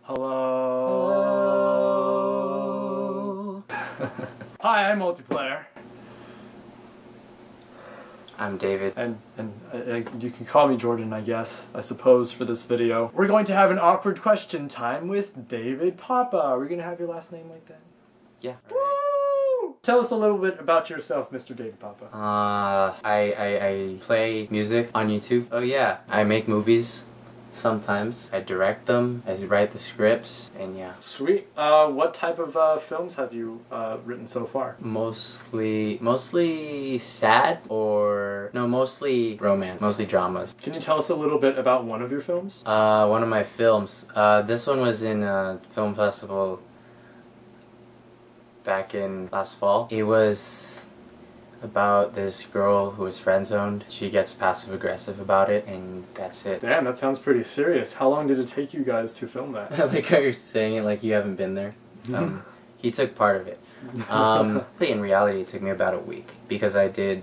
Hello. Hi, I'm Multiplayer. I'm David. And you can call me Jordan, I guess, I suppose, for this video. We're going to have an awkward question time with David Papa. Are we going to have your last name like that? Yeah. Woo! Tell us a little bit about yourself, Mr. David Papa. I play music on YouTube. Oh yeah, I make movies sometimes. I direct them, I write the scripts, and yeah. Sweet. What type of films have you written so far? Mostly sad mostly romance, mostly dramas. Can you tell us a little bit about one of your films? One of my films. This one was in a film festival back in last fall. It was about this girl who was friend-zoned. She gets passive-aggressive about it, and that's it. Damn, that sounds pretty serious. How long did it take you guys to film that? I like how you're saying it like you haven't been there. He took part of it. In reality, it took me about a week because I did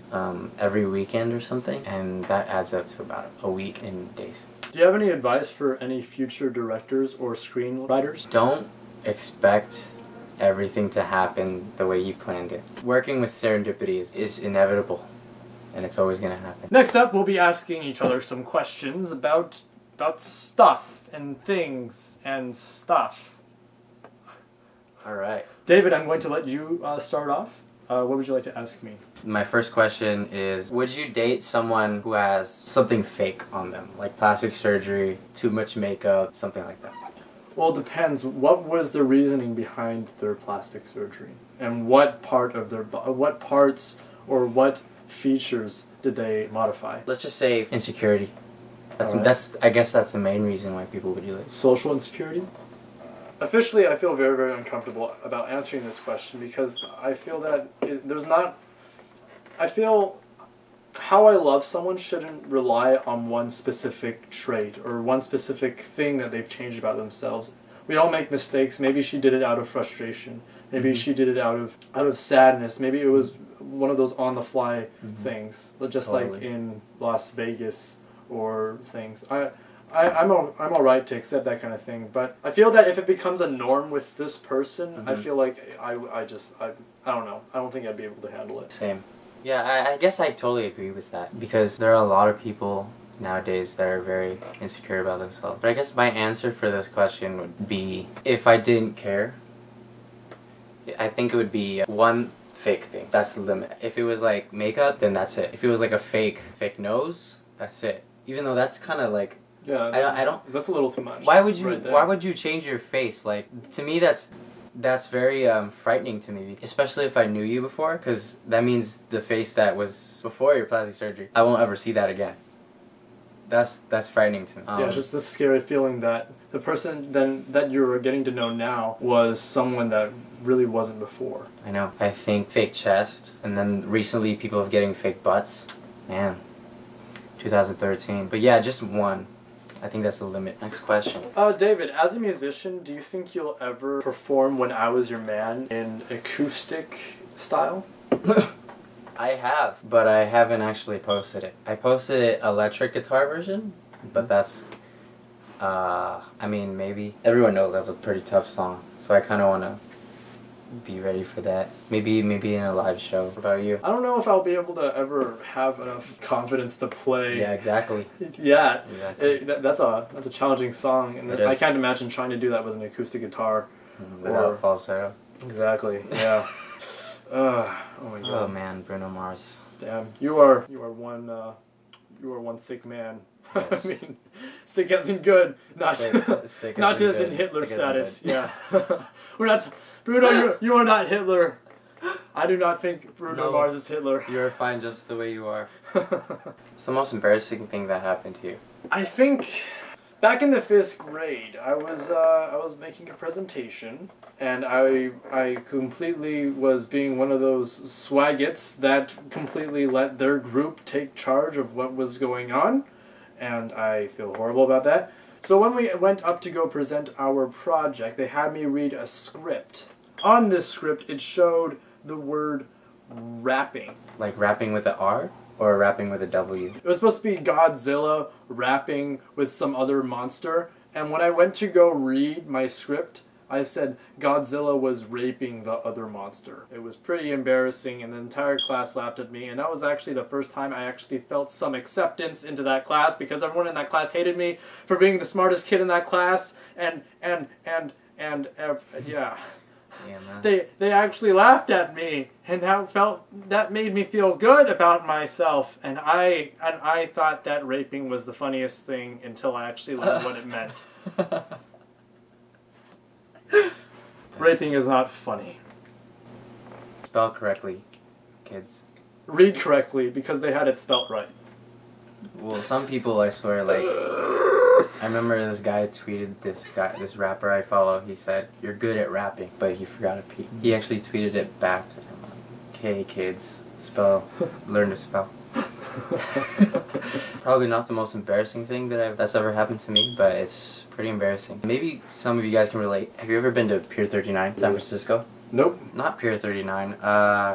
every weekend or something, and that adds up to about a week in days. Do you have any advice for any future directors or screenwriters? Don't expect everything to happen the way you planned it. Working with serendipity is inevitable, and it's always going to happen. Next up, we'll be asking each other some questions about stuff and things and stuff. Alright. David, I'm going to let you start off. What would you like to ask me? My first question is, would you date someone who has something fake on them? Like plastic surgery, too much makeup, something like that? Well, it depends. What was the reasoning behind their plastic surgery? And what parts or what features did they modify? Let's just say insecurity. I guess that's the main reason why people would do it. Social insecurity? Officially, I feel very, very uncomfortable about answering this question because I feel that how I love someone shouldn't rely on one specific trait or one specific thing that they've changed about themselves. We all make mistakes. Maybe she did it out of frustration. Maybe she did it out of sadness. Maybe it was one of those on-the-fly things, just Totally. like in Las Vegas or things. I'm all right to accept that kind of thing, but I feel that if it becomes a norm with this person, I feel like I don't know. I don't think I'd be able to handle it. Same. Yeah, I guess I totally agree with that because there are a lot of people nowadays that are very insecure about themselves. But I guess my answer for this question would be, if I didn't care, I think it would be one fake thing. That's the limit. If it was like makeup, then that's it. If it was like a fake nose, that's it. Even though that's kind of like, Yeah, I don't. That's a little too much. Why would you? right there. Why would you change your face? Like, to me, that's very frightening to me, especially if I knew you before, because that means the face that was before your plastic surgery, I won't ever see that again. That's frightening to me. Yeah, it's just this scary feeling that the person that you're getting to know now was someone that really wasn't before. I know. I think fake chest, and then recently people have getting fake butts. Man, 2013. But yeah, just one. I think that's the limit. Next question. David, as a musician, do you think you'll ever perform When I Was Your Man in acoustic style? I have, but I haven't actually posted it. I posted it electric guitar version, but that's, I mean, maybe. Everyone knows that's a pretty tough song, so I kind of want to be ready for that. Maybe in a live show. What about you? I don't know if I'll be able to ever have enough confidence to play. Yeah, exactly. Yeah, Exactly. that's a challenging song, and It I is. can't imagine trying to do that with an acoustic guitar. Without falsetto. Exactly. Yeah. Oh my god. Oh man, Bruno Mars. Damn. You are one sick man. Yes. I mean, sick as in good, not Sick not as as in good, Hitler sick as in status. Yeah. We're not. Bruno, you are not Hitler. I do not think Bruno No. Mars is Hitler. You're fine just the way you are. What's the most embarrassing thing that happened to you? I think back in the 5th grade, I was making a presentation, and I completely was being one of those swaggots that completely let their group take charge of what was going on, and I feel horrible about that. So when we went up to go present our project, they had me read a script. On this script, it showed the word rapping. Like rapping with an R or rapping with a W? It was supposed to be Godzilla rapping with some other monster, And when I went to go read my script, I said Godzilla was raping the other monster. It was pretty embarrassing, and the entire class laughed at me, and that was actually the first time I actually felt some acceptance into that class, because everyone in that class hated me for being the smartest kid in that class, and yeah. Yeah, man. They actually laughed at me, and that made me feel good about myself, and I thought that raping was the funniest thing until I actually learned what it meant. Raping is not funny. Spell correctly, kids. Read correctly, because they had it spelt right. Well, some people, I swear, like, I remember this guy tweeted, this rapper I follow, he said, "You're good at rapping," but he forgot a P. He actually tweeted it back. Okay, kids, learn to spell. Probably not the most embarrassing thing that's ever happened to me, but it's pretty embarrassing. Maybe some of you guys can relate. Have you ever been to Pier 39, San Francisco? Nope. Not Pier 39.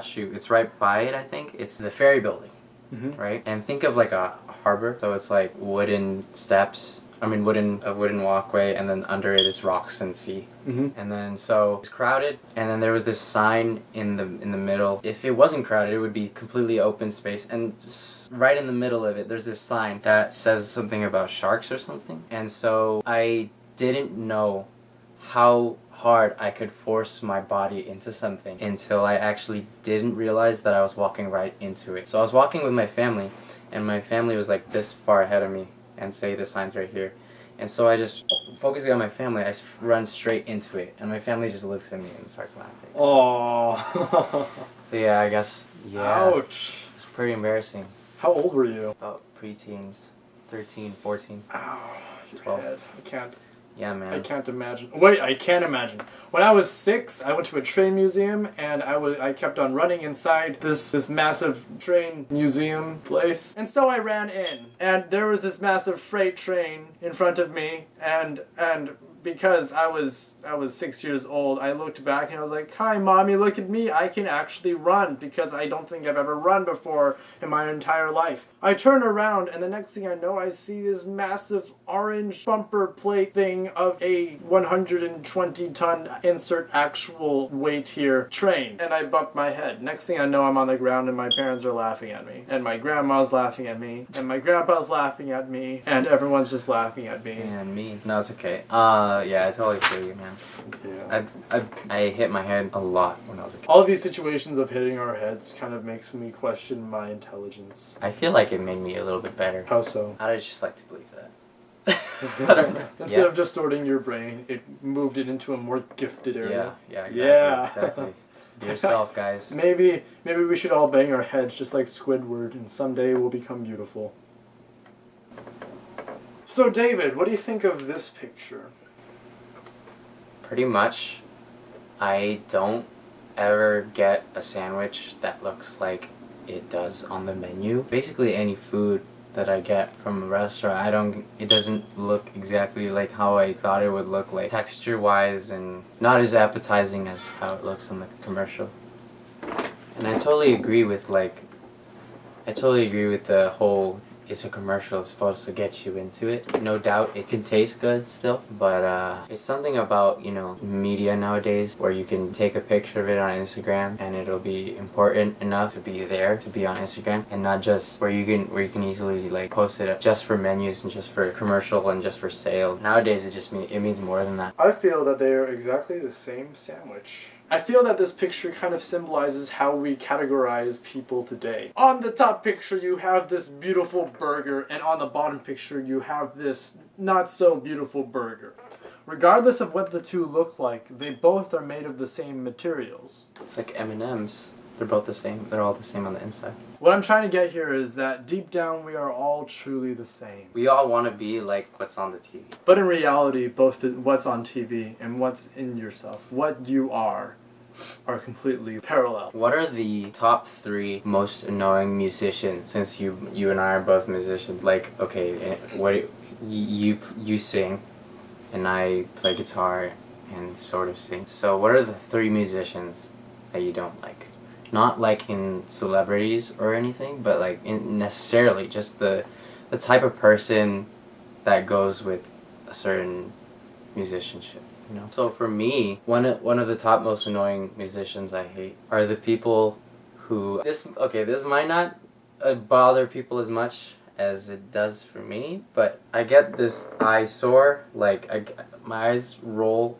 Shoot, it's right by it, I think. It's the ferry building, right? And think of like a harbor, so it's like wooden steps. A wooden walkway, and then under it is rocks and sea. And then so it's crowded, and then there was this sign in the middle. If it wasn't crowded, it would be completely open space, and right in the middle of it, there's this sign that says something about sharks or something. And so I didn't know how hard I could force my body into something until I actually didn't realize that I was walking right into it. So I was walking with my family, and my family was like this far ahead of me, and say the signs right here. And so I just, focusing on my family, I run straight into it. And my family just looks at me and starts laughing. Oh. So yeah, I guess, yeah. Ouch. It's pretty embarrassing. How old were you? About preteens, 13, 14. Ow, 12. Head. I can't. Yeah, man. I can't imagine. Wait, I can imagine. When I was 6, I went to a train museum, and I kept on running inside this massive train museum place. And so I ran in, and there was this massive freight train in front of me, and because I was 6 years old, I looked back and I was like, "Hi, Mommy, look at me. I can actually run," because I don't think I've ever run before in my entire life. I turn around, and the next thing I know, I see this massive orange bumper plate thing of a 120-ton, insert actual weight here, train. And I bump my head. Next thing I know, I'm on the ground, and my parents are laughing at me. And my grandma's laughing at me. And my grandpa's laughing at me. And everyone's just laughing at me. And me. No, it's okay. Yeah, I totally feel you, man. Yeah. I hit my head a lot when I was a kid. All of these situations of hitting our heads kind of makes me question my intelligence. I feel like it made me a little bit better. How so? I'd just like to believe that. Instead of distorting your brain, it moved it into a more gifted area. Yeah, exactly. Yeah. Exactly. Be yourself, guys. Maybe we should all bang our heads just like Squidward, and someday we'll become beautiful. So, David, what do you think of this picture? Pretty much, I don't ever get a sandwich that looks like it does on the menu. Basically, any food that I get from a restaurant, it doesn't look exactly like how I thought it would look, like texture-wise, and not as appetizing as how it looks on the commercial. And I totally agree with the whole, it's a commercial, it's supposed to get you into it. No doubt it can taste good still, but it's something about, media nowadays where you can take a picture of it on Instagram and it'll be important enough to be there, to be on Instagram, and not just where you can easily like post it just for menus and just for commercial and just for sales. Nowadays it means more than that. I feel that they are exactly the same sandwich. I feel that this picture kind of symbolizes how we categorize people today. On the top picture you have this beautiful burger, and on the bottom picture you have this not so beautiful burger. Regardless of what the two look like, they both are made of the same materials. It's like M&Ms. They're both the same. They're all the same on the inside. What I'm trying to get here is that deep down we are all truly the same. We all want to be like what's on the TV. But in reality, both what's on TV and what's in yourself, what you are completely parallel. What are the top 3 most annoying musicians, since you and I are both musicians? Like, okay, what you sing and I play guitar and sort of sing. So what are the 3 musicians that you don't like? Not like in celebrities or anything, but like in necessarily just the type of person that goes with a certain musicianship. You know. So for me, one of the top most annoying musicians I hate are the people who this might not bother people as much as it does for me, but I get this eye sore, like my eyes roll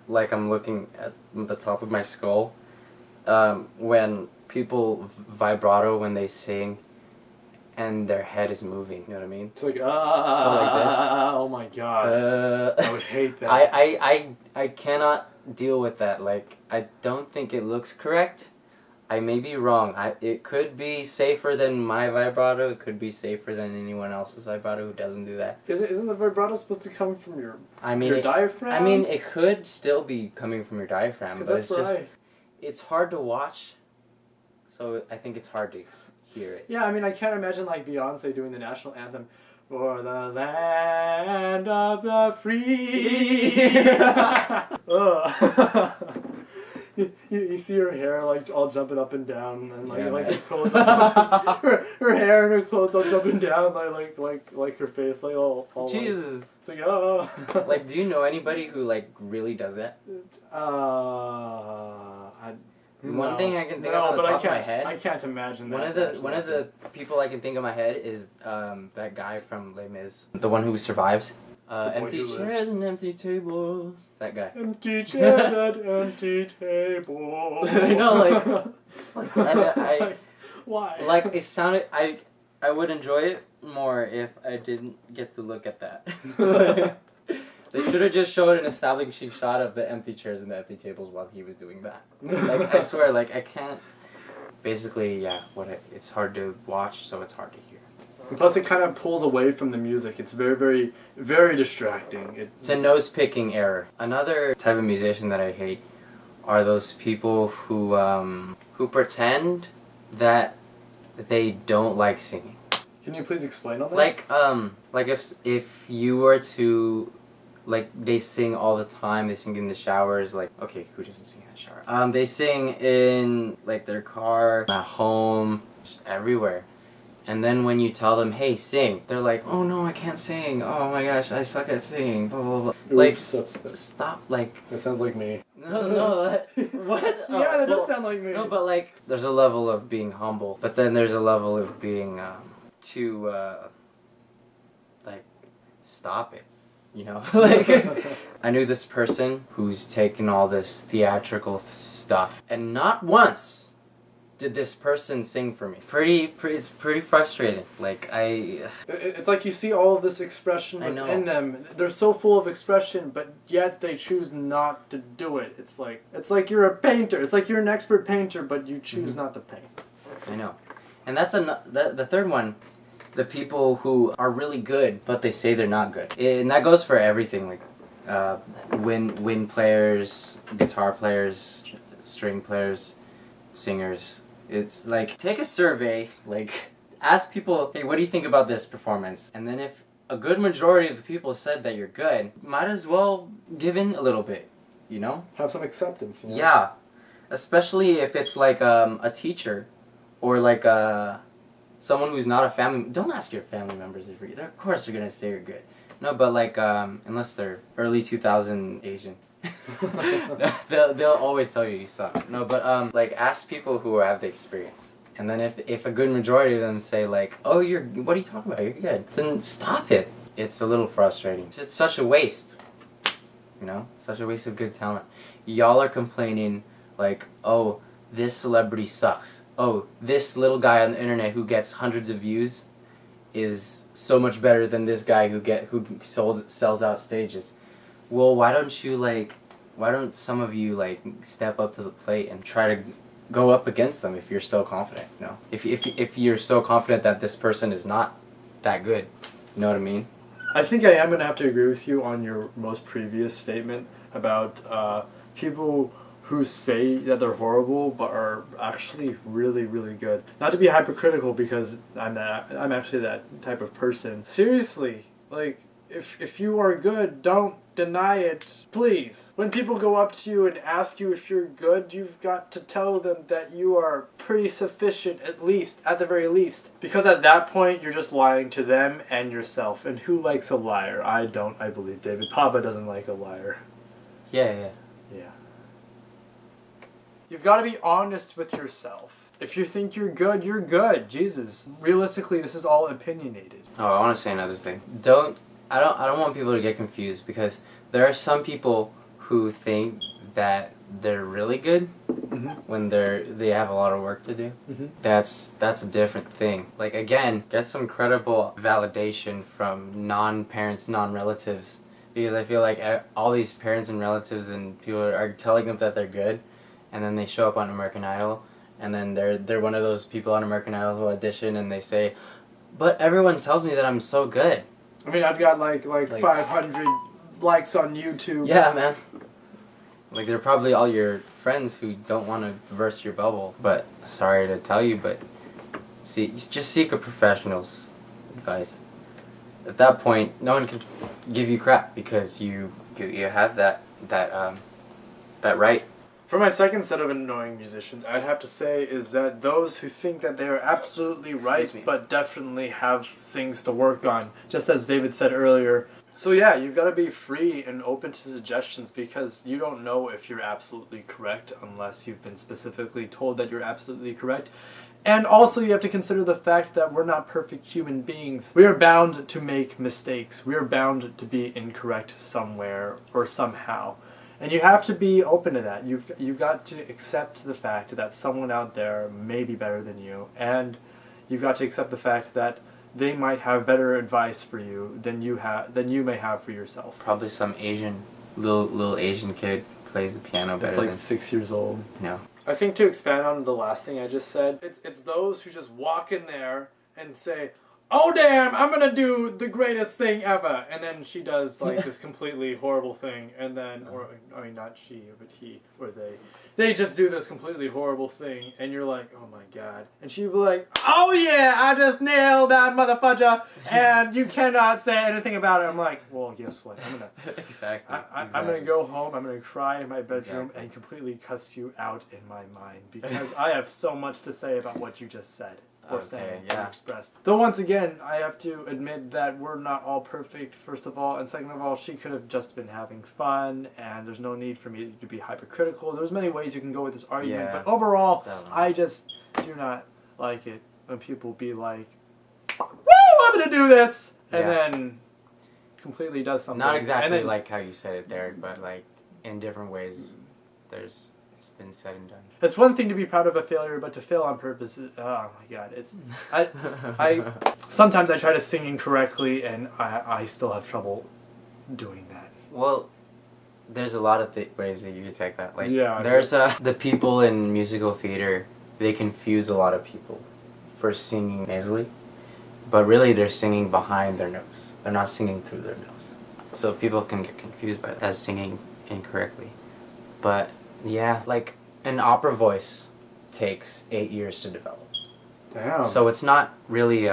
like I'm looking at the top of my skull when people vibrato when they sing and their head is moving, you know what I mean? It's like, So like this. Oh my god. I would hate that. I cannot deal with that. Like, I don't think it looks correct. I may be wrong. It could be safer than my vibrato. It could be safer than anyone else's vibrato who doesn't do that. Isn't the vibrato supposed to come from your your diaphragm? I mean, it could still be coming from your diaphragm, but that's it's just it's hard to watch. So I think it's hard to hear it. Yeah, I mean, I can't imagine like Beyonce doing the national anthem for the land of the free. You see her hair like all jumping up and down, and like her clothes, her hair and her clothes all jumping down, like her face like all Jesus. It's like oh. Like, do you know anybody who like really does that? One thing I can think of on the top of my head. I can't imagine that. One of the people I can think of in my head is that guy from Les Mis, the one who survives. Empty chairs and empty tables. That guy. Empty chairs and empty tables. I know, like why? Like it sounded. I would enjoy it more if I didn't get to look at that. They should have just showed an establishing shot of the empty chairs and the empty tables while he was doing that. Like, I swear, like, I can't... Basically, yeah, it's hard to watch, so it's hard to hear. And plus, it kind of pulls away from the music. It's very, very, very distracting. It's a nose-picking error. Another type of musician that I hate are those people who pretend that they don't like singing. Can you please explain on that? Like if you were to... Like, they sing all the time, they sing in the showers, like, okay, who doesn't sing in the shower? They sing in, like, their car, at home, just everywhere. And then when you tell them, hey, sing, they're like, oh no, I can't sing, oh my gosh, I suck at singing, blah, blah, blah. Oops, like, that's stop, like... That sounds like me. No, what? Oh, yeah, that does sound like me. No, but, like, there's a level of being humble, but then there's a level of being, like, stop it. You know, like, I knew this person who's taken all this theatrical stuff, and not once did this person sing for me. It's pretty frustrating. Like, It's like you see all of this expression within them. They're so full of expression, but yet they choose not to do it. It's like you're a painter. It's like you're an expert painter, but you choose not to paint. I know. And that's the third one. The people who are really good, but they say they're not good. And that goes for everything, like wind players, guitar players, string players, singers. It's like, take a survey, like, ask people, hey, what do you think about this performance? And then if a good majority of the people said that you're good, might as well give in a little bit, you know? Have some acceptance, you know? Yeah. Especially if it's like a teacher or like someone who's not a family. Don't ask your family members if you're good. Of course they're gonna say you're good. No, but like unless they're early 2000 Asian, they'll always tell you suck. No, but like ask people who have the experience. And then if a good majority of them say like, oh, what are you talking about? You're good. Then stop it. It's a little frustrating. It's such a waste. You know, such a waste of good talent. Y'all are complaining like, oh, this celebrity sucks. Oh, this little guy on the internet who gets hundreds of views is so much better than this guy who sells out stages. Well, why don't some of you like step up to the plate and try to go up against them if you're so confident, you know? If you're so confident that this person is not that good, you know what I mean? I think I am going to have to agree with you on your most previous statement about people who say that they're horrible but are actually really, really good. Not to be hypercritical because I'm actually that type of person. Seriously, like if you are good, don't deny it. Please. When people go up to you and ask you if you're good, you've got to tell them that you are pretty sufficient, at the very least. Because at that point, you're just lying to them and yourself. And who likes a liar? I don't, I believe. David Papa doesn't like a liar. Yeah. You've got to be honest with yourself. If you think you're good, you're good. Jesus. Realistically, this is all opinionated. Oh, I want to say another thing. I don't want people to get confused, because there are some people who think that they're really good when they have a lot of work to do. That's a different thing. Like, again, get some credible validation from non-parents, non-relatives, because I feel like all these parents and relatives and people are telling them that they're good, and then they show up on American Idol, and then they're one of those people on American Idol who audition and they say, but everyone tells me that I'm so good. I mean, I've got like 500 likes on YouTube. Yeah, man. Like, they're probably all your friends who don't want to burst your bubble. But sorry to tell you, but just seek a professional's advice. At that point, no one can give you crap, because you have that right. For my second set of annoying musicians, I'd have to say is that those who think that they are absolutely right, but definitely have things to work on, just as David said earlier. So yeah, you've got to be free and open to suggestions, because you don't know if you're absolutely correct unless you've been specifically told that you're absolutely correct. And also you have to consider the fact that we're not perfect human beings. We are bound to make mistakes. We are bound to be incorrect somewhere or somehow. And you have to be open to that. You've got to accept the fact that someone out there may be better than you, and you've got to accept the fact that they might have better advice for you than you may have for yourself. Probably some little Asian kid plays the piano better. That's like 6 years old. No. I think to expand on the last thing I just said, it's those who just walk in there and say, oh damn, I'm gonna do the greatest thing ever, and then she does like this completely horrible thing, and then, or I mean not she, but he, or they just do this completely horrible thing, and you're like, oh my god, and she'd be like, oh yeah, I just nailed that motherfudger, and you cannot say anything about it. I'm like, well, guess what, I'm gonna go home, I'm gonna cry in my bedroom and completely cuss you out in my mind, because I have so much to say about what you just said. Or saying, expressed. Though once again, I have to admit that we're not all perfect, first of all, and second of all, she could have just been having fun, and there's no need for me to be hypercritical. There's many ways you can go with this argument, but overall, I just do not like it when people be like, woo, I'm gonna do this, and then completely does something. Not exactly like how you said it there, but like in different ways, it's been said and done. It's one thing to be proud of a failure, but to fail on purpose is, oh my god, I sometimes I try to sing incorrectly, and I still have trouble doing that. Well, there's a lot of ways that you can take that. Like, yeah, there's the people in musical theater, they confuse a lot of people for singing nasally, but really they're singing behind their nose. They're not singing through their nose. So people can get confused by that as singing incorrectly. But yeah, like an opera voice takes 8 years to develop. Damn. So it's not really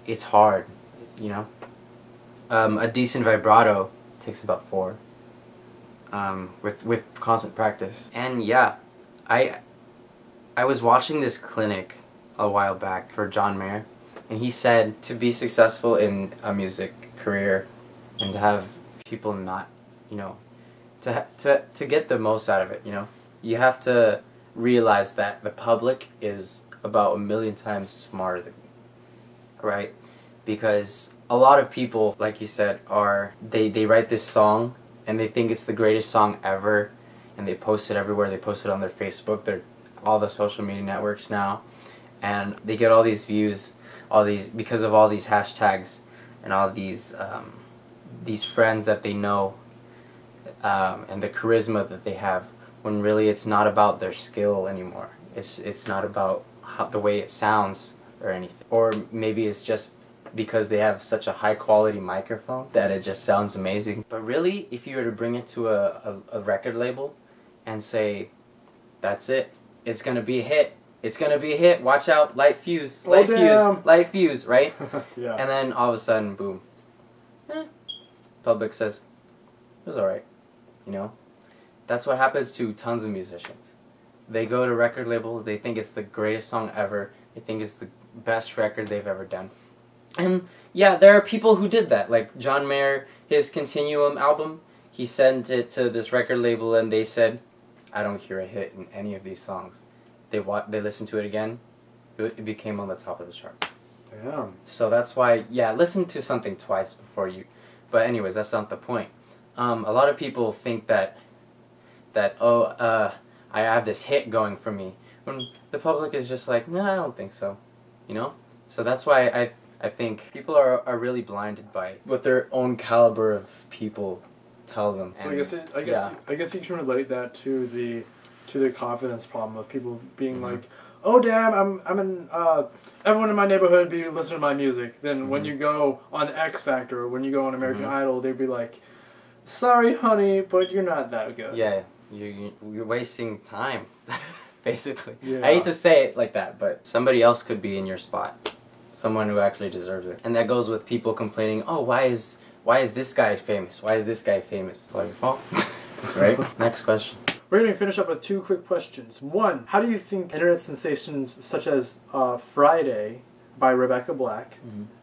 it's hard, you know. A decent vibrato takes about 4. With constant practice. And yeah, I was watching this clinic a while back for John Mayer, and he said to be successful in a music career and to have people not, you know, to get the most out of it, you know, you have to realize that the public is about 1 million times smarter than you, right? Because a lot of people, like you said, they write this song and they think it's the greatest song ever, and they post it everywhere. They post it on their Facebook, all the social media networks now, and they get all these views, because of all these hashtags and all these friends that they know, and the charisma that they have, when really it's not about their skill anymore. It's not about the way it sounds or anything. Or maybe it's just because they have such a high quality microphone that it just sounds amazing. But really, if you were to bring it to a record label and say, that's it, it's gonna be a hit. It's gonna be a hit. Watch out, light fuse, light fuse, right? Yeah. And then all of a sudden, boom. public says, it was alright, you know? That's what happens to tons of musicians. They go to record labels, they think it's the greatest song ever, they think it's the best record they've ever done. And yeah, there are people who did that, like John Mayer, his Continuum album, he sent it to this record label and they said, I don't hear a hit in any of these songs. They listened to it again, it became on the top of the charts. Damn. So that's why, yeah, listen to something twice before you, but anyways, that's not the point. A lot of people think that I have this hit going for me, when the public is just like, no, I don't think so, you know? So that's why I think people are really blinded by what their own caliber of people tell them. So And I guess you can relate that to the confidence problem of people being like, oh damn, everyone in my neighborhood be listening to my music. Then when you go on X Factor or when you go on American Idol, they'd be like, sorry honey, but you're not that good. Yeah, you're wasting time, basically. Yeah. I hate to say it like that, but somebody else could be in your spot. Someone who actually deserves it. And that goes with people complaining, oh, why is this guy famous? Why is this guy famous? It's all your fault. Right? Next question. We're going to finish up with two quick questions. One, how do you think internet sensations such as Friday by Rebecca Black,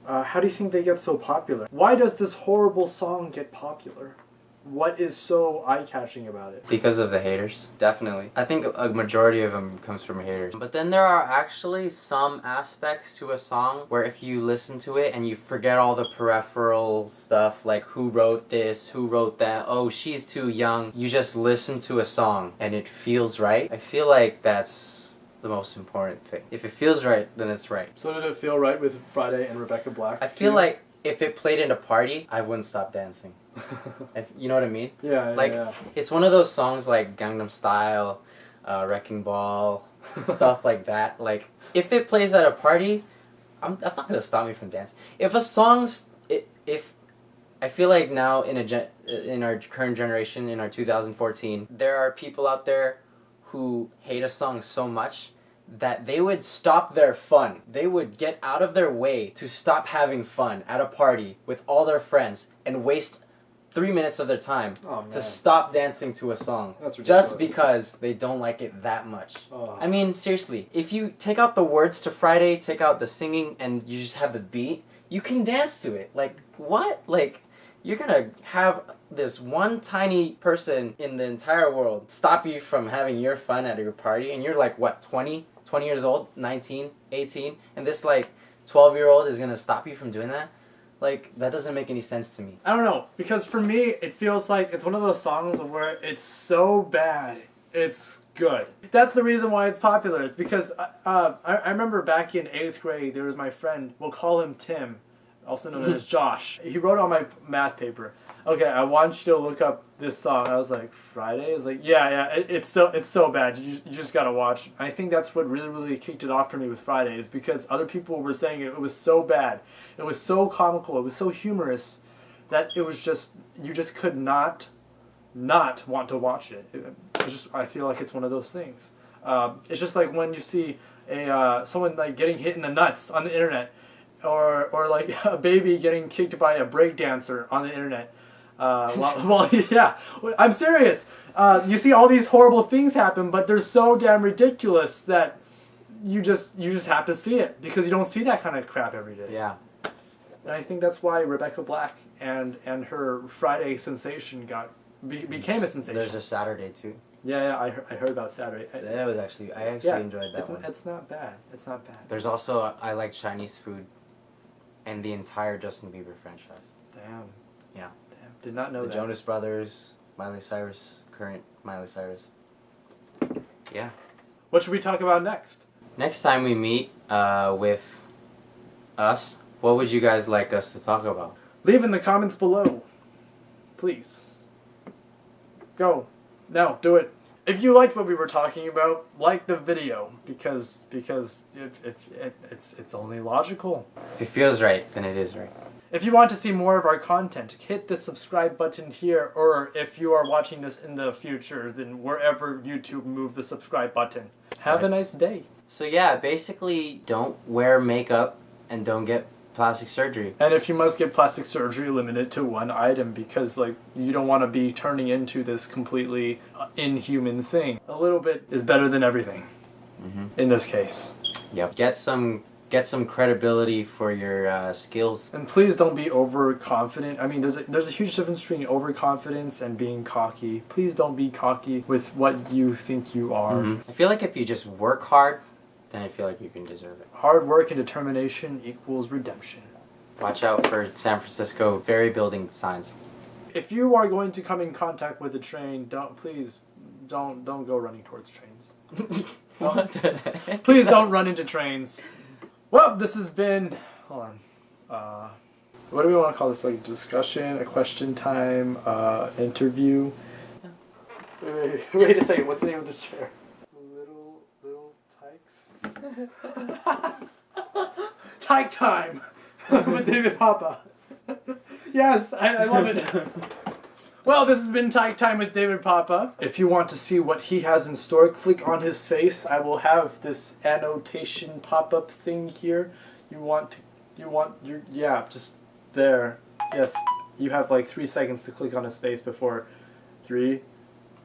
how do you think they get so popular? Why does this horrible song get popular? What is so eye-catching about it? Because of the haters, definitely. I think a majority of them comes from haters. But then there are actually some aspects to a song where if you listen to it and you forget all the peripheral stuff, like who wrote this, who wrote that, oh, she's too young. You just listen to a song and it feels right. I feel like that's the most important thing. If it feels right, then it's right. So did it feel right with Friday and Rebecca Black? I feel like if it played in a party, I wouldn't stop dancing. You know what I mean? Yeah, like, yeah. It's one of those songs like Gangnam Style, Wrecking Ball, stuff like that. Like, if it plays at a party, that's not going to stop me from dancing. If a song's... If I feel like now in our current generation, in our 2014, there are people out there who hate a song so much that they would stop their fun. They would get out of their way to stop having fun at a party with all their friends and waste 3 minutes of their time to stop dancing to a song. That's ridiculous. Just because they don't like it that much. Oh. I mean, seriously, if you take out the words to Friday, take out the singing, and you just have the beat, you can dance to it. Like, what? Like, you're gonna have this one tiny person in the entire world stop you from having your fun at your party, and you're like, what, 20 years old, 19, 18, and this, like, 12-year-old is gonna stop you from doing that? Like, that doesn't make any sense to me. I don't know, because for me, it feels like it's one of those songs where it's so bad, it's good. That's the reason why it's popular. It's because I remember back in 8th grade, there was my friend, we'll call him Tim, also known as Josh. He wrote on my math paper, okay, I want you to look up this song. I was like, Friday? I was like, yeah, it's so bad. You just gotta watch. I think that's what really kicked it off for me with Friday, is because other people were saying it was so bad. It was so comical. It was so humorous that it was just, you just could not want to watch it. I feel like it's one of those things. It's just like when you see someone like getting hit in the nuts on the internet, or like a baby getting kicked by a breakdancer on the internet. Well, yeah, I'm serious. You see all these horrible things happen, but they're so damn ridiculous that you just have to see it, because you don't see that kind of crap every day. Yeah. And I think that's why Rebecca Black and her Friday sensation became a sensation. There's a Saturday too. Yeah, I heard about Saturday. That was actually, I actually enjoyed that one. It's not bad. It's not bad. There's also, I like Chinese food and the entire Justin Bieber franchise. Damn. Yeah. Damn. Did not know the that. Jonas Brothers, Miley Cyrus, current Miley Cyrus. Yeah. What should we talk about next? Next time we meet with us, what would you guys like us to talk about? Leave in the comments below. Please. Go. No, do it. If you liked what we were talking about, like the video, because it's only logical. If it feels right, then it is right. If you want to see more of our content, hit the subscribe button here, or if you are watching this in the future, then wherever YouTube move the subscribe button. Have a nice day. So yeah, basically don't wear makeup and don't get plastic surgery. And if you must get plastic surgery, limit it to one item because like you don't want to be turning into this completely inhuman thing. A little bit is better than everything. In this case. Yep. Get some credibility for your skills. And please don't be overconfident. I mean, there's a huge difference between overconfidence and being cocky. Please don't be cocky with what you think you are. I feel like if you just work hard, then I feel like you can deserve it. Hard work and determination equals redemption. Watch out for San Francisco ferry building signs. If you are going to come in contact with a train, don't go running towards trains. What the heck? Please don't run into trains. Well, this has been... Hold on. What do we want to call this? Like a discussion, a question time, interview? Wait a second. What's the name of this chair? Little Tikes? Tike time! With David Papa. Yes, I love it. Well, this has been Tike Time with David Papa. If you want to see what he has in store, click on his face. I will have this annotation pop-up thing here. Just there. Yes, you have like 3 seconds to click on his face before 3,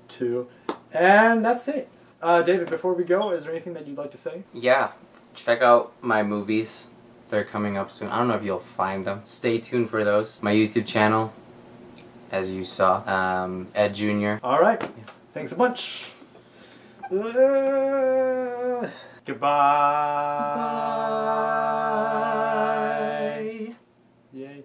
2, and that's it. David, before we go, is there anything that you'd like to say? Yeah, check out my movies. They're coming up soon. I don't know if you'll find them. Stay tuned for those. My YouTube channel, as you saw, Ed Jr. All right. Thanks a bunch. Goodbye.